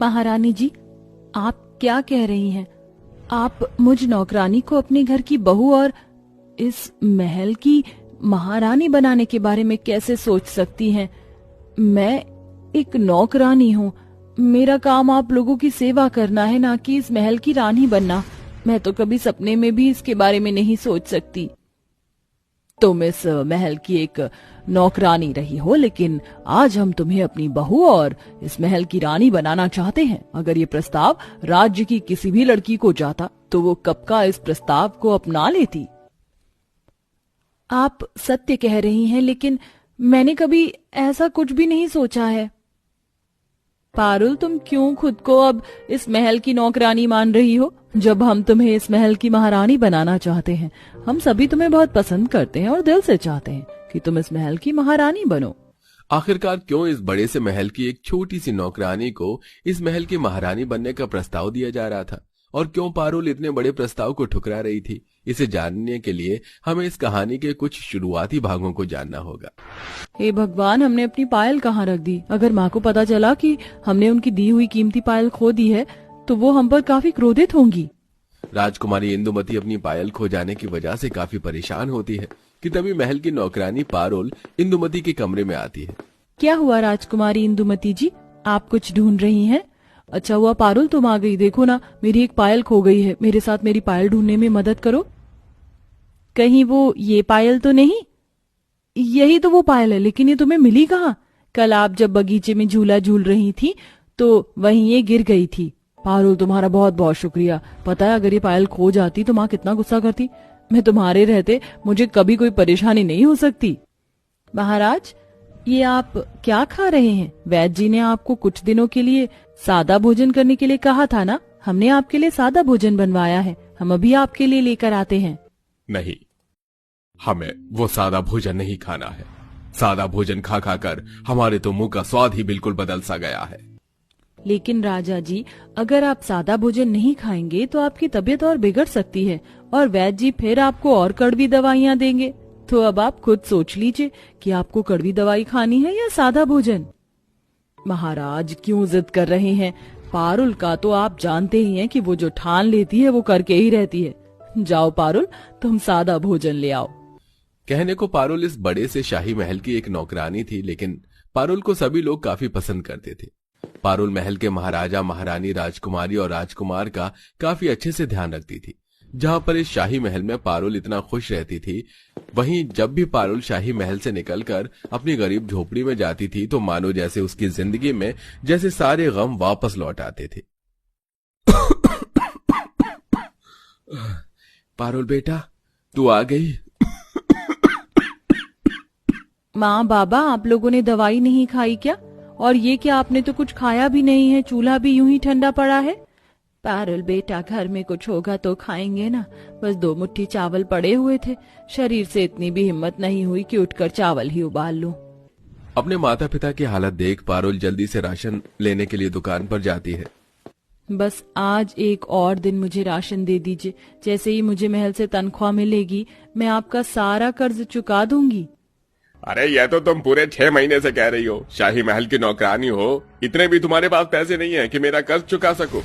महारानी जी, आप क्या कह रही हैं? आप मुझ नौकरानी को अपने घर की बहू और इस महल की महारानी बनाने के बारे में कैसे सोच सकती हैं? मैं एक नौकरानी हूँ। मेरा काम आप लोगों की सेवा करना है, ना कि इस महल की रानी बनना। मैं तो कभी सपने में भी इसके बारे में नहीं सोच सकती। तुम इस महल की एक नौकरानी रही हो, लेकिन आज हम तुम्हें अपनी बहू और इस महल की रानी बनाना चाहते हैं। अगर ये प्रस्ताव राज्य की किसी भी लड़की को जाता तो वो कब का इस प्रस्ताव को अपना लेती। आप सत्य कह रही हैं, लेकिन मैंने कभी ऐसा कुछ भी नहीं सोचा है। पारुल, तुम क्यों खुद को अब इस महल की नौकरानी मान रही हो, जब हम तुम्हें इस महल की महारानी बनाना चाहते हैं? हम सभी तुम्हें बहुत पसंद करते हैं और दिल से चाहते हैं कि तुम इस महल की महारानी बनो। आखिरकार क्यों इस बड़े से महल की एक छोटी सी नौकरानी को इस महल की महारानी बनने का प्रस्ताव दिया जा रहा था, और क्यों पारुल इतने बड़े प्रस्ताव को ठुकरा रही थी? इसे जानने के लिए हमें इस कहानी के कुछ शुरुआती भागों को जानना होगा। हे भगवान, हमने अपनी पायल कहाँ रख दी? अगर माँ को पता चला कि हमने उनकी दी हुई कीमती पायल खो दी है तो वो हम पर काफी क्रोधित होंगी। राजकुमारी इंदुमती अपनी पायल खो जाने की वजह से काफी परेशान होती है कि तभी महल की नौकरानी पारुल इंदुमती के कमरे में आती है। क्या हुआ राजकुमारी इंदुमती जी, आप कुछ ढूंढ रही हैं? अच्छा हुआ पारुल तुम आ गई। देखो ना, मेरी एक पायल खो गई है। मेरे साथ मेरी पायल ढूंढने में मदद करो। कहीं वो ये पायल तो नहीं? यही तो वो पायल है, लेकिन ये तुम्हें मिली कहाँ? कल आप जब बगीचे में झूला झूल रही थी तो वहीं ये गिर गई थी। पारुल, तुम्हारा बहुत बहुत शुक्रिया। पता है, अगर ये पायल खो जाती तो माँ कितना गुस्सा करती। मैं तुम्हारे रहते मुझे कभी कोई परेशानी नहीं हो सकती। महाराज, ये आप क्या खा रहे हैं? वैद्य जी ने आपको कुछ दिनों के लिए सादा भोजन करने के लिए कहा था ना? हमने आपके लिए सादा भोजन बनवाया है। हम अभी आपके लिए लेकर आते हैं। नहीं, हमें वो सादा भोजन नहीं खाना है। सादा भोजन खा खा कर हमारे तो मुंह का स्वाद ही बिल्कुल बदल सा गया है। लेकिन राजा जी, अगर आप सादा भोजन नहीं खाएंगे तो आपकी तबीयत और बिगड़ सकती है, और वैद्य जी फिर आपको और कड़वी दवाइयाँ देंगे। तो अब आप खुद सोच लीजिए कि आपको कड़वी दवाई खानी है या सादा भोजन। महाराज, क्यों जिद कर रहे हैं? पारुल का तो आप जानते ही हैं कि वो जो ठान लेती है वो करके ही रहती है। जाओ पारुल, तुम सादा भोजन ले आओ। कहने को पारुल इस बड़े से शाही महल की एक नौकरानी थी, लेकिन पारुल को सभी लोग काफी पसंद करते थे। पारुल महल के महाराजा, महारानी, राजकुमारी और राजकुमार का काफी अच्छे से ध्यान रखती थी। जहां पर इस शाही महल में पारुल इतना खुश रहती थी, वहीं जब भी पारुल शाही महल से निकलकर अपनी गरीब झोपड़ी में जाती थी तो मानो जैसे उसकी जिंदगी में जैसे सारे गम वापस लौट आते थे। पारुल बेटा, तू आ गई? माँ, बाबा, आप लोगों ने दवाई नहीं खाई क्या? और ये क्या, आपने तो कुछ खाया भी नहीं है। चूल्हा भी यूं ही ठंडा पड़ा है। पारुल बेटा, घर में कुछ होगा तो खाएंगे ना। बस 2 मुट्ठी चावल पड़े हुए थे। शरीर से इतनी भी हिम्मत नहीं हुई कि उठकर चावल ही उबाल लूं। अपने माता पिता की हालत देख पारुल जल्दी से राशन लेने के लिए दुकान पर जाती है। बस आज एक और दिन मुझे राशन दे दीजिए। जैसे ही मुझे महल से तनख्वाह मिलेगी, मैं आपका सारा कर्ज चुका दूंगी। अरे यह तो तुम पूरे 6 महीने से कह रही हो। शाही महल की नौकरानी हो, इतने भी तुम्हारे पास पैसे नहीं है कि मेरा कर्ज चुका सको।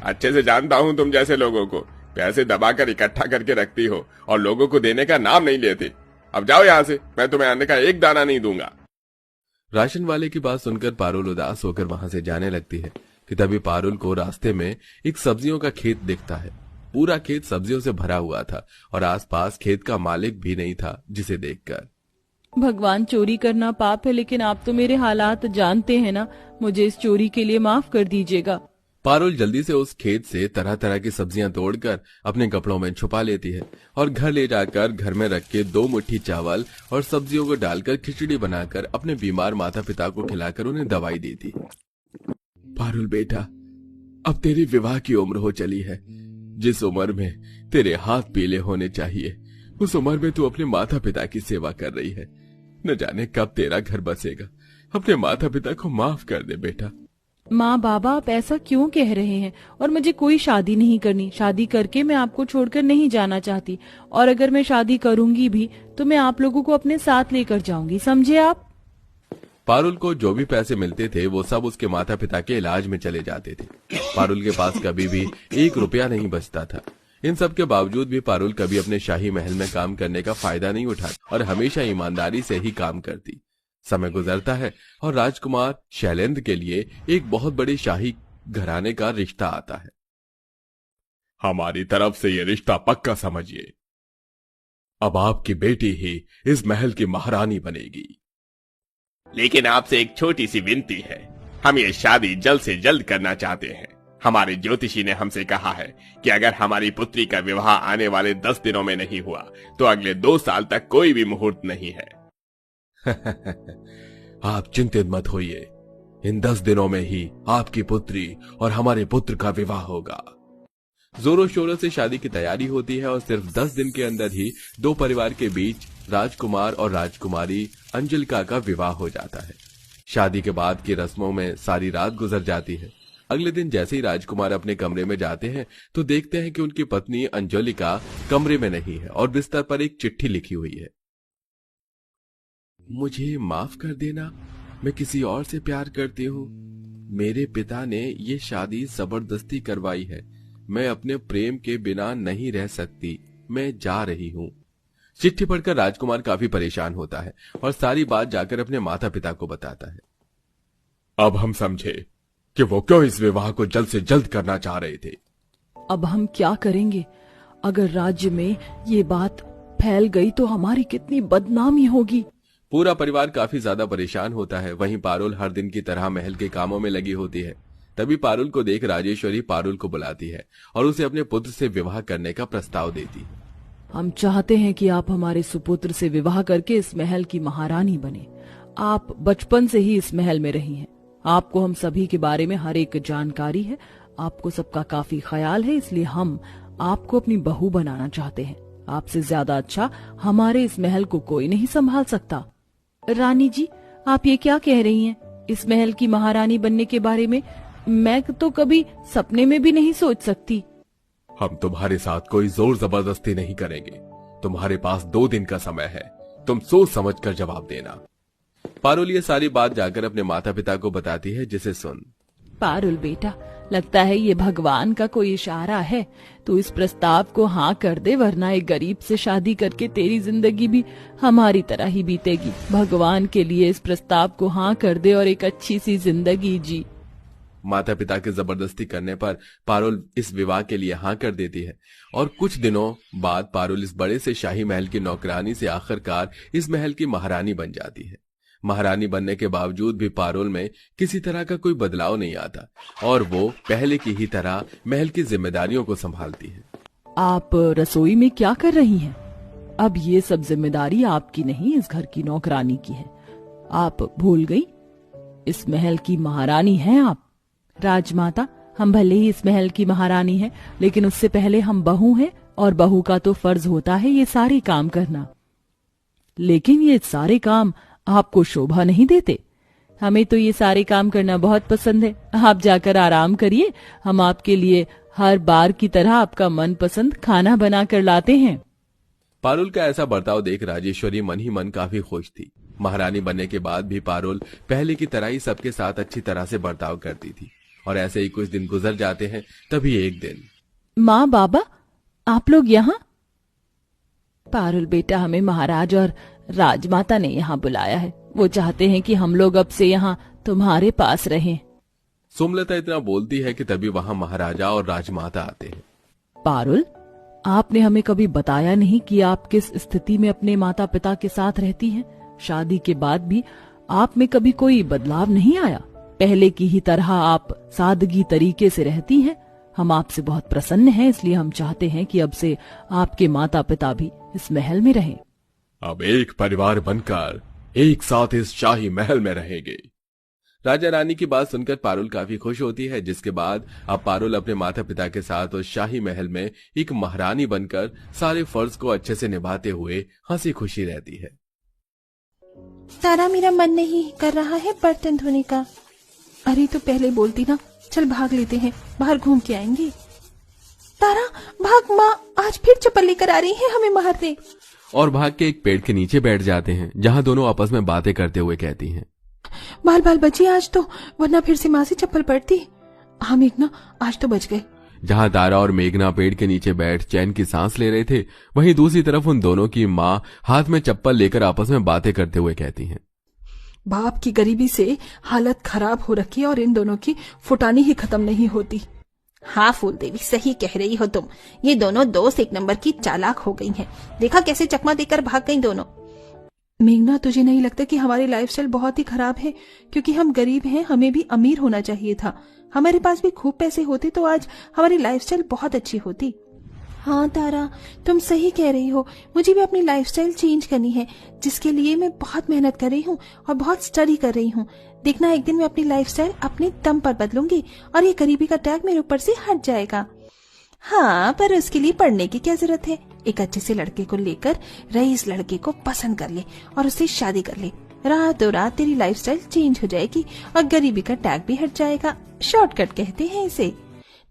अच्छे से जानता हूँ तुम जैसे लोगों को। पैसे दबाकर इकट्ठा करके रखती हो और लोगों को देने का नाम नहीं लेती। अब जाओ यहाँ से, मैं तुम्हें अन्न का एक दाना नहीं दूंगा। राशन वाले की बात सुनकर पारुल उदास होकर वहां से जाने लगती है कि तभी पारुल को रास्ते में एक सब्जियों का खेत दिखता है। पूरा खेत सब्जियों से भरा हुआ था और आसपास खेत का मालिक भी नहीं था, जिसे देखकर भगवान, चोरी करना पाप है, लेकिन आप तो मेरे हालात जानते हैं ना। मुझे इस चोरी के लिए माफ कर दीजिएगा। पारुल जल्दी से उस खेत से तरह तरह की सब्जियां तोड़कर अपने कपड़ों में छुपा लेती है और घर ले जाकर घर में रख के 2 मुट्ठी चावल और सब्जियों को डालकर खिचड़ी बनाकर अपने बीमार माता पिता को खिलाकर उन्हें दवाई देती। पारुल बेटा, अब तेरी विवाह की उम्र हो चली है। जिस उम्र में तेरे हाथ पीले होने चाहिए, उस उम्र में तू अपने माता पिता की सेवा कर रही है। न जाने कब तेरा घर बसेगा। अपने माता पिता को माफ कर दे बेटा। माँ, बाबा, आप ऐसा क्यों कह रहे हैं? और मुझे कोई शादी नहीं करनी। शादी करके मैं आपको छोड़कर नहीं जाना चाहती, और अगर मैं शादी करूंगी भी तो मैं आप लोगों को अपने साथ लेकर जाऊंगी, समझे आप? पारुल को जो भी पैसे मिलते थे वो सब उसके माता पिता के इलाज में चले जाते थे। पारुल के पास कभी भी 1 रुपया नहीं बचता था। इन सब के बावजूद भी पारुल कभी अपने शाही महल में काम करने का फायदा नहीं उठाती और हमेशा ईमानदारी से ही काम करती। समय गुजरता है और राजकुमार शैलेंद्र के लिए एक बहुत बड़े शाही घराने का रिश्ता आता है। हमारी तरफ से ये रिश्ता पक्का समझिए। अब आपकी बेटी ही इस महल की महारानी बनेगी। लेकिन आपसे एक छोटी सी विनती है, हम ये शादी जल्द से जल्द करना चाहते हैं। हमारे ज्योतिषी ने हमसे कहा है कि अगर हमारी पुत्री का विवाह आने वाले 10 दिनों में नहीं हुआ तो अगले 2 साल तक कोई भी मुहूर्त नहीं है। आप चिंतित मत होइए, इन 10 दिनों में ही आपकी पुत्री और हमारे पुत्र का विवाह होगा। जोरों शोरों से शादी की तैयारी होती है और सिर्फ 10 दिन के अंदर ही 2 परिवार के बीच राजकुमार और राजकुमारी अंजलिका का विवाह हो जाता है। शादी के बाद की रस्मों में सारी रात गुजर जाती है। अगले दिन जैसे ही राजकुमार अपने कमरे में जाते हैं तो देखते हैं कि उनकी पत्नी अंजलिका कमरे में नहीं है और बिस्तर पर एक चिट्ठी लिखी हुई है। मुझे माफ कर देना, मैं किसी और से प्यार करती हूँ। मेरे पिता ने ये शादी जबरदस्ती करवाई है। मैं अपने प्रेम के बिना नहीं रह सकती। मैं जा रही हूँ। चिट्ठी पढ़कर राजकुमार काफी परेशान होता है और सारी बात जाकर अपने माता पिता को बताता है। अब हम समझे कि वो क्यों इस विवाह को जल्द से जल्द करना चाह रहे थे। अब हम क्या करेंगे? अगर राज्य में ये बात फैल गई तो हमारी कितनी बदनामी होगी। पूरा परिवार काफी ज्यादा परेशान होता है। वहीं पारुल हर दिन की तरह महल के कामों में लगी होती है। तभी पारुल को देख राजेश्वरी पारुल को बुलाती है और उसे अपने पुत्र से विवाह करने का प्रस्ताव देती है। हम चाहते हैं कि आप हमारे सुपुत्र से विवाह करके इस महल की महारानी बने। आप बचपन से ही इस महल में रही हैं। आपको हम सभी के बारे में हर एक जानकारी है। आपको सबका काफी ख्याल है, इसलिए हम आपको अपनी बहू बनाना चाहते हैं। आपसे ज्यादा अच्छा हमारे इस महल को कोई नहीं संभाल सकता। रानी जी, आप ये क्या कह रही हैं? इस महल की महारानी बनने के बारे में मैं तो कभी सपने में भी नहीं सोच सकती। हम तुम्हारे साथ कोई जोर जबरदस्ती नहीं करेंगे। तुम्हारे पास 2 दिन का समय है। तुम सोच समझ कर जवाब देना। पारुल ये सारी बात जाकर अपने माता पिता को बताती है, जिसे सुन पारुल बेटा, लगता है ये भगवान का कोई इशारा है। तू इस प्रस्ताव को हाँ कर दे, वरना एक गरीब से शादी करके तेरी जिंदगी भी हमारी तरह ही बीतेगी। भगवान के लिए इस प्रस्ताव को हाँ कर दे और एक अच्छी सी जिंदगी जी। माता पिता के जबरदस्ती करने पर पारुल इस विवाह के लिए हाँ कर देती है और कुछ दिनों बाद पारुल इस बड़े से शाही महल की नौकरानी से आखिरकार इस महल की महारानी बन जाती है। महारानी बनने के बावजूद भी पारुल में किसी तरह का कोई बदलाव नहीं आता और वो पहले की ही तरह महल की जिम्मेदारियों को संभालती है। आप रसोई में क्या कर रही हैं? अब ये सब जिम्मेदारी आपकी नहीं, इस घर की नौकरानी की है। आप भूल गई? इस महल की महारानी हैं आप। राजमाता, हम भले ही इस महल की महारानी हैं, लेकिन उससे पहले हम बहू हैं और बहू का तो फर्ज होता है ये सारे काम करना। लेकिन ये सारे काम आपको शोभा नहीं देते। हमें तो ये सारे काम करना बहुत पसंद है। आप जाकर आराम करिए, हम आपके लिए हर बार की तरह आपका मनपसंद खाना बना कर लाते हैं। पारुल का ऐसा बर्ताव देख राजेश्वरी मन ही मन काफी खुश थी। महारानी बनने के बाद भी पारुल पहले की तरह ही सबके साथ अच्छी तरह से बर्ताव करती थी और ऐसे ही कुछ दिन गुजर जाते हैं। तभी एक दिन, माँ, बाबा, आप लोग यहाँ? पारुल बेटा, हमें महाराज और राजमाता ने यहाँ बुलाया है। वो चाहते हैं कि हम लोग अब से यहाँ तुम्हारे पास रहें। सुमलता इतना बोलती है कि तभी वहाँ महाराजा और राजमाता आते हैं। पारुल, आपने हमें कभी बताया नहीं कि आप किस स्थिति में अपने माता पिता के साथ रहती हैं। शादी के बाद भी आप में कभी कोई बदलाव नहीं आया। पहले की ही तरह आप सादगी तरीके से रहती हैं। हम आपसे बहुत प्रसन्न हैं, इसलिए हम चाहते हैं कि अब से आपके माता पिता भी इस महल में रहें। अब एक परिवार बनकर एक साथ इस शाही महल में रहेंगे। राजा रानी की बात सुनकर पारुल काफी खुश होती है, जिसके बाद अब पारुल अपने माता पिता के साथ उस शाही महल में एक महारानी बनकर सारे फर्ज को अच्छे से निभाते हुए हंसी खुशी रहती है। तारा, मेरा मन नहीं कर रहा है बर्तन धोने का। अरे तो पहले बोलती ना, चल भाग लेते हैं, बाहर घूम के आएंगे। तारा भाग, माँ आज फिर चप्पल लेकर आ रही है हमें मारने। और भाग के एक पेड़ के नीचे बैठ जाते हैं, जहाँ दोनों आपस में बातें करते हुए कहती हैं, बाल बाल बची आज तो, वरना फिर से माँ से चप्पल पड़ती। हाँ मेघना, आज तो बच गए। जहां तारा और मेघना पेड़ के नीचे बैठ चैन की सांस ले रहे थे, वहीं दूसरी तरफ उन दोनों की माँ हाथ में चप्पल लेकर आपस में बातें करते हुए कहती हैं, बाप की गरीबी से हालत खराब हो रखी है और इन दोनों की फुटानी ही खत्म नहीं होती। हाँ फूल देवी, सही कह रही हो तुम। ये दोनों दोस्त एक नंबर की चालाक हो गई हैं। देखा कैसे चकमा देकर भाग गई दोनों। मेघना, तुझे नहीं लगता कि हमारी लाइफस्टाइल बहुत ही खराब है? क्योंकि हम गरीब हैं, हमें भी अमीर होना चाहिए था। हमारे पास भी खूब पैसे होते तो आज हमारी लाइफस्टाइल बहुत अच्छी होती। हाँ तारा, तुम सही कह रही हो। मुझे भी अपनी लाइफस्टाइल चेंज करनी है, जिसके लिए मैं बहुत मेहनत कर रही हूँ और बहुत स्टडी कर रही हूँ। देखना, एक दिन मैं अपनी लाइफस्टाइल अपने दम पर बदलूंगी और ये गरीबी का टैग मेरे ऊपर से हट जाएगा। हाँ, पर उसके लिए पढ़ने की क्या जरूरत है? एक अच्छे से लड़के को लेकर रईस लड़के को पसंद कर ले और उससे शादी कर ले। रातों रात तेरी लाइफस्टाइल चेंज हो जाएगी और गरीबी का टैग भी हट जाएगा। शॉर्टकट कहते हैं इसे।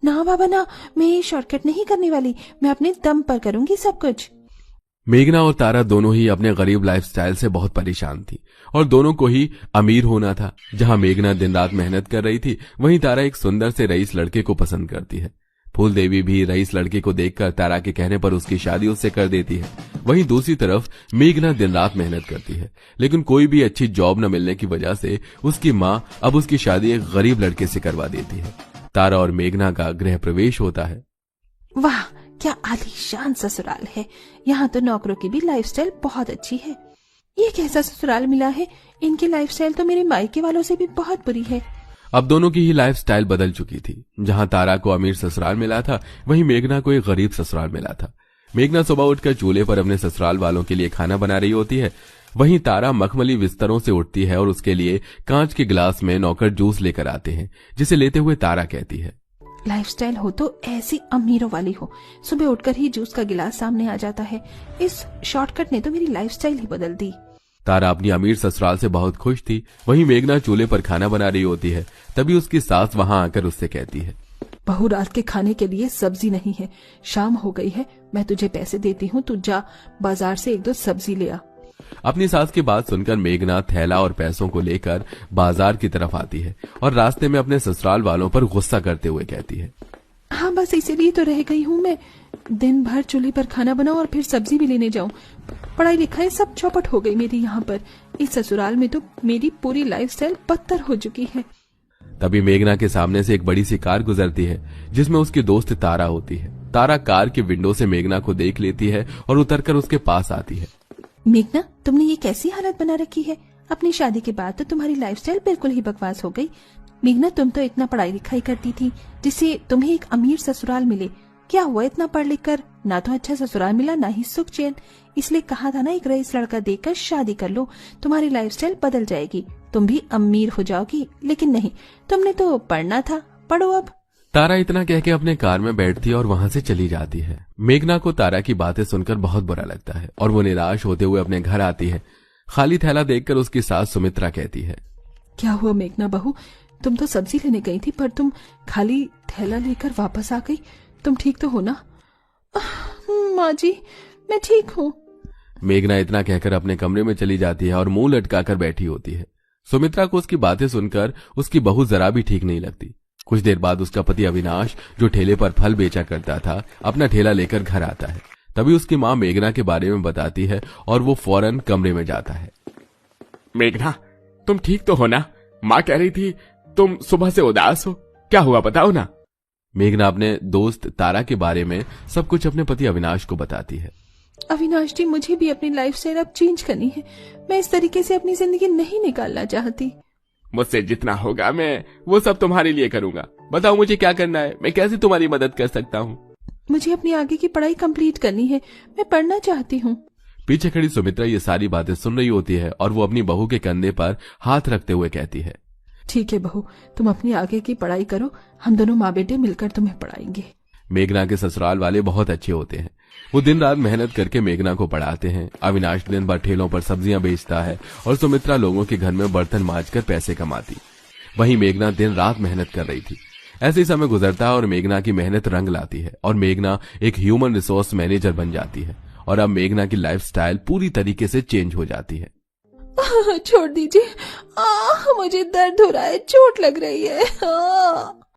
ना बाबा ना, मैं ये शॉर्टकट नहीं करने वाली। मैं अपने दम पर करूंगी सब कुछ। मेघना और तारा दोनों ही अपने गरीब लाइफस्टाइल से बहुत परेशान थी और दोनों को ही अमीर होना था। जहां मेघना दिन रात मेहनत कर रही थी, वहीं तारा एक सुंदर से रईस लड़के को पसंद करती है। फूल देवी भी रईस लड़के को देखकर तारा के कहने पर उसकी शादी उससे कर देती है। वहीं दूसरी तरफ मेघना दिन रात मेहनत करती है, लेकिन कोई भी अच्छी जॉब न मिलने की वजह से उसकी माँ अब उसकी शादी एक गरीब लड़के से करवा देती है। तारा और मेघना का गृह प्रवेश होता है। वाह, क्या आलीशान ससुराल है। यहाँ तो नौकरों की भी लाइफस्टाइल बहुत अच्छी है। ये कैसा ससुराल मिला है? इनकी लाइफस्टाइल तो मेरे मायके वालों से भी बहुत बुरी है। अब दोनों की ही लाइफस्टाइल बदल चुकी थी। जहां तारा को अमीर ससुराल मिला था, वहीं मेघना को एक गरीब ससुराल मिला था। मेघना सुबह उठकर चूल्हे पर अपने ससुराल वालों के लिए खाना बना रही होती है, वहीं तारा मखमली बिस्तरों से उठती है और उसके लिए कांच के गिलास में नौकर जूस लेकर आते हैं, जिसे लेते हुए तारा कहती है, लाइफस्टाइल हो तो ऐसी अमीरों वाली हो। सुबह उठकर ही जूस का गिलास सामने आ जाता है। इस शॉर्टकट ने तो मेरी लाइफस्टाइल ही बदल दी। तारा अपनी अमीर ससुराल से बहुत खुश थी। वहीं मेघना चूल्हे पर खाना बना रही होती है, तभी उसकी सास वहां आकर उससे कहती है, बहू, रात के खाने के लिए सब्जी नहीं है। शाम हो गई है, मैं तुझे पैसे देती हूँ, तू जा बाजार से 1-2 सब्जी ले आ। अपनी सास की बात सुनकर मेघना थैला और पैसों को लेकर बाजार की तरफ आती है और रास्ते में अपने ससुराल वालों पर गुस्सा करते हुए कहती है, हाँ बस इसीलिए तो रह गई हूँ मैं। दिन भर चूल्हे पर खाना बनाऊं और फिर सब्जी भी लेने जाऊं। पढ़ाई लिखाई सब चौपट हो गई मेरी यहाँ पर। इस ससुराल में तो मेरी पूरी लाइफस्टाइल बदतर हो चुकी है। तभी मेघना के सामने से एक बड़ी सी कार गुजरती है, जिसमें उसकी दोस्त तारा होती है। तारा कार के विंडो से मेघना को देख लेती है और उतरकर उसके पास आती है। मेघना, तुमने ये कैसी हालत बना रखी है? अपनी शादी के बाद तो तुम्हारी लाइफस्टाइल बिल्कुल ही बकवास हो गई। मेघना, तुम तो इतना पढ़ाई लिखाई करती थी जिससे तुम्हें एक अमीर ससुराल मिले। क्या हुआ इतना पढ़ लिख कर? ना तो अच्छा ससुराल मिला, ना ही सुख चैन। इसलिए कहा था ना, एक रईस लड़का देखकर शादी कर लो, तुम्हारी लाइफस्टाइल बदल जाएगी, तुम भी अमीर हो जाओगी। लेकिन नहीं, तुमने तो पढ़ना था, पढ़ो अब। तारा इतना कह के अपने कार में बैठती है और वहां से चली जाती है। मेघना को तारा की बातें सुनकर बहुत बुरा लगता है और वो निराश होते हुए अपने घर आती है। खाली थैला देखकर उसकी सास सुमित्रा कहती है, क्या हुआ मेघना बहू, तुम तो सब्जी लेने गई थी, पर तुम खाली थैला लेकर वापस आ गई। तुम ठीक तो हो ना? माँ जी, मैं ठीक हूँ। मेघना इतना कहकर अपने कमरे में चली जाती है और मुंह लटकाकर बैठी होती है। सुमित्रा को उसकी बातें सुनकर उसकी बहू जरा भी ठीक नहीं लगती। कुछ देर बाद उसका पति अविनाश, जो ठेले पर फल बेचा करता था, अपना ठेला लेकर घर आता है। तभी उसकी माँ मेघना के बारे में बताती है और वो फौरन कमरे में जाता है। मेघना, तुम ठीक तो हो ना? माँ कह रही थी तुम सुबह से उदास हो, क्या हुआ बताओ ना। मेघना अपने दोस्त तारा के बारे में सब कुछ अपने पति अविनाश को बताती है। अविनाश जी, मुझे भी अपनी लाइफस्टाइल अब चेंज करनी है। मैं इस तरीके से अपनी जिंदगी नहीं निकालना चाहती। मुझसे जितना होगा मैं वो सब तुम्हारे लिए करूंगा। बताओ मुझे क्या करना है, मैं कैसे तुम्हारी मदद कर सकता हूँ? मुझे अपनी आगे की पढ़ाई कंप्लीट करनी है, मैं पढ़ना चाहती हूँ। पीछे खड़ी सुमित्रा ये सारी बातें सुन रही होती है और वो अपनी बहू के कंधे पर हाथ रखते हुए कहती है, ठीक है बहू, तुम अपनी आगे की पढ़ाई करो, हम दोनों माँ बेटे मिलकर तुम्हें पढ़ाएंगे। मेघना के ससुराल वाले बहुत अच्छे होते हैं। वो दिन रात मेहनत करके मेघना को पढ़ाते हैं। अविनाश दिन भर ठेलों पर सब्जियां बेचता है और सुमित्रा लोगों के घर में बर्तन मांजकर पैसे कमाती। वहीं मेघना दिन रात मेहनत कर रही थी। ऐसे ही समय गुजरता है और मेघना की मेहनत रंग लाती है और मेघना एक ह्यूमन रिसोर्स मैनेजर बन जाती है और अब मेघना की लाइफस्टाइल पूरी तरीके से चेंज हो जाती है। छोड़ दीजिए, मुझे दर्द हो रहा है, चोट लग रही है।